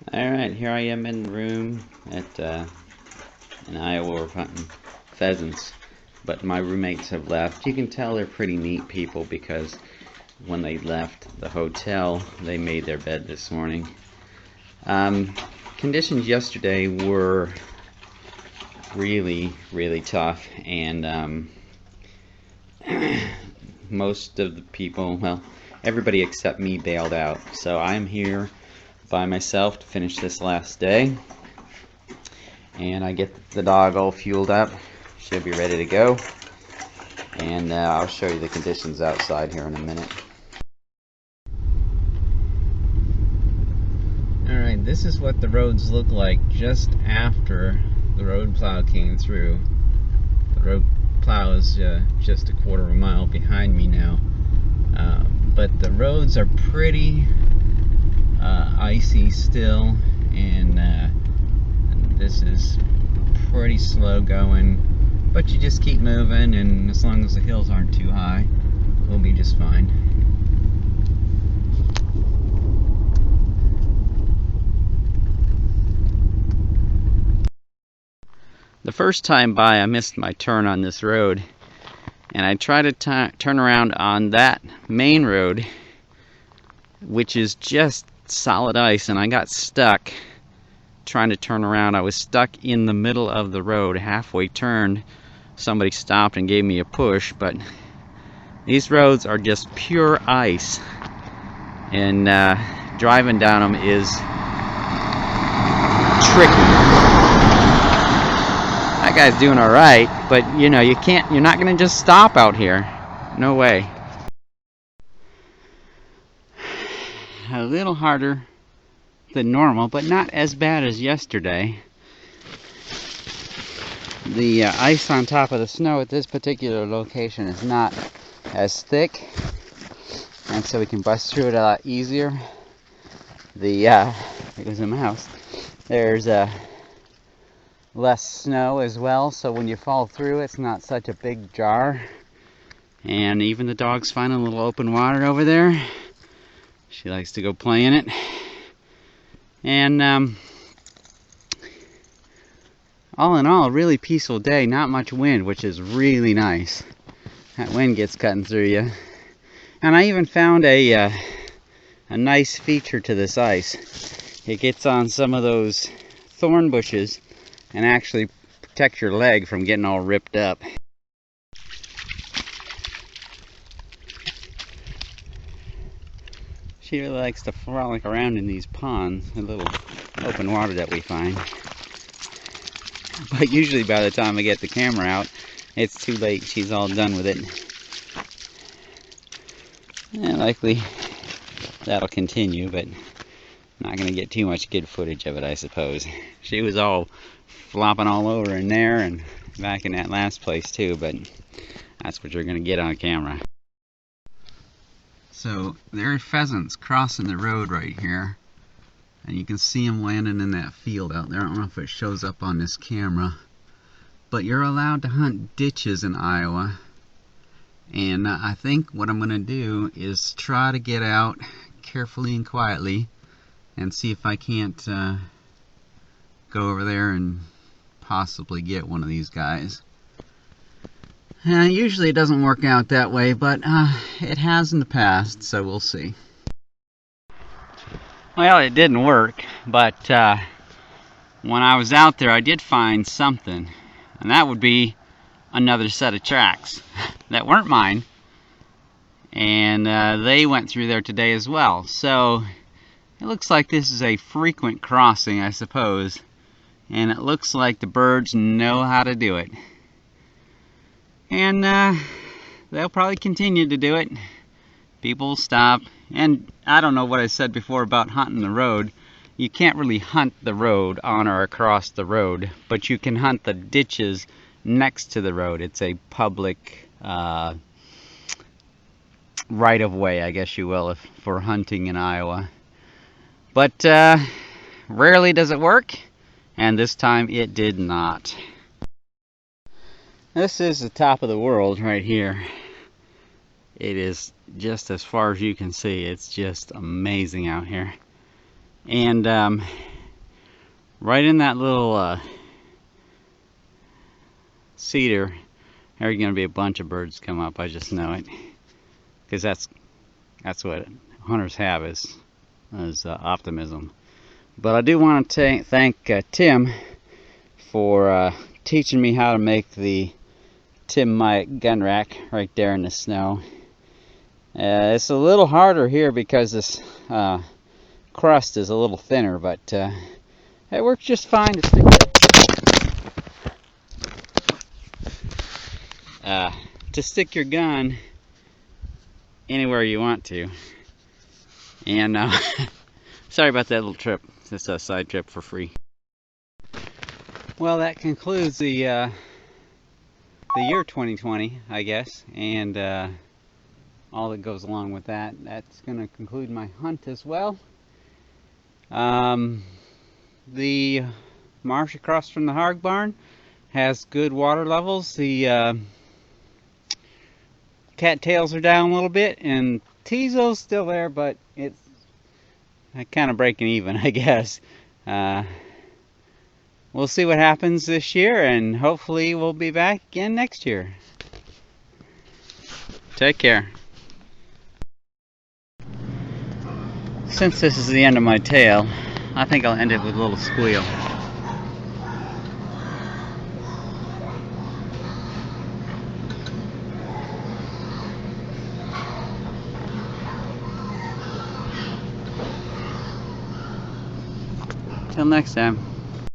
Alright, here I am in the room in Iowa. We're hunting pheasants, but my roommates have left. You can tell they're pretty neat people because when they left the hotel, they made their bed this morning. Conditions yesterday were really tough, and most of the people, well, everybody except me bailed out. So I'm here by myself to finish this last day, and I get the dog all fueled up. She'll be ready to go, and I'll show you the conditions outside here in a minute. Alright, this is what the roads look like just after the road plow came through. The road plow is just a quarter of a mile behind me now, but the roads are pretty icy still, and this is pretty slow going, but you just keep moving, and as long as the hills aren't too high, we'll be just fine. The first time by, I missed my turn on this road, and I tried to turn around on that main road, which is just solid ice, and I got stuck trying to turn around. I was stuck in the middle of the road, halfway turned. Somebody stopped and gave me a push, but these roads are just pure ice, and driving down them is tricky. That guy's doing all right, but you know, you're not gonna just stop out here. No way. A little harder than normal, but not as bad as yesterday. The ice on top of the snow at this particular location is not as thick, and so we can bust through it a lot easier. It was a mouse. There's less snow as well, so when you fall through, it's not such a big jar. And even the dog's finding a little open water over there. She likes to go play in it. And all in all, a really peaceful day. Not much wind, which is really nice. That wind gets cutting through you. And I even found a nice feature to this ice. It gets on some of those thorn bushes and actually protects your leg from getting all ripped up. She really likes to frolic around in these ponds, a little open water that we find. But usually by the time I get the camera out, it's too late. She's all done with it. And likely that'll continue, but not going to get too much good footage of it, I suppose. She was all flopping all over in there and back in that last place too, but that's what you're going to get on camera. So there are pheasants crossing the road right here, and you can see them landing in that field out there. I don't know if it shows up on this camera, but you're allowed to hunt ditches in Iowa, and I think what I'm going to do is try to get out carefully and quietly and see if I can't go over there and possibly get one of these guys. Usually it doesn't work out that way, but it has in the past, so we'll see. Well, it didn't work, but when I was out there I did find something, and that would be another set of tracks that weren't mine, and they went through there today as well. So it looks like this is a frequent crossing, I suppose, and it looks like the birds know how to do it. And they'll probably continue to do it. People will stop. And I don't know what I said before about hunting the road. You can't really hunt the road on or across the road, but you can hunt the ditches next to the road. It's a public right of way, I guess you will, for hunting in Iowa. But rarely does it work, and this time it did not. This is the top of the world right here. It is just as far as you can see. It's just amazing out here. And right in that little cedar, there are going to be a bunch of birds come up. I just know it, because that's what hunters have is optimism. But I do want to thank Tim for teaching me how to make the Tim Mike gun rack right there in the snow. It's a little harder here because this crust is a little thinner, but it works just fine to stick your gun anywhere you want to. And sorry about that little trip. It's a side trip for free. Well, that concludes the year 2020, I guess, and all that goes along with that. That's going to conclude my hunt as well. The marsh across from the hog barn has good water levels. The cattails are down a little bit, and Tizo's still there, but it's kind of breaking even, I guess. We'll see what happens this year, and hopefully we'll be back again next year. Take care. Since this is the end of my tale, I think I'll end it with a little squeal. Till next time.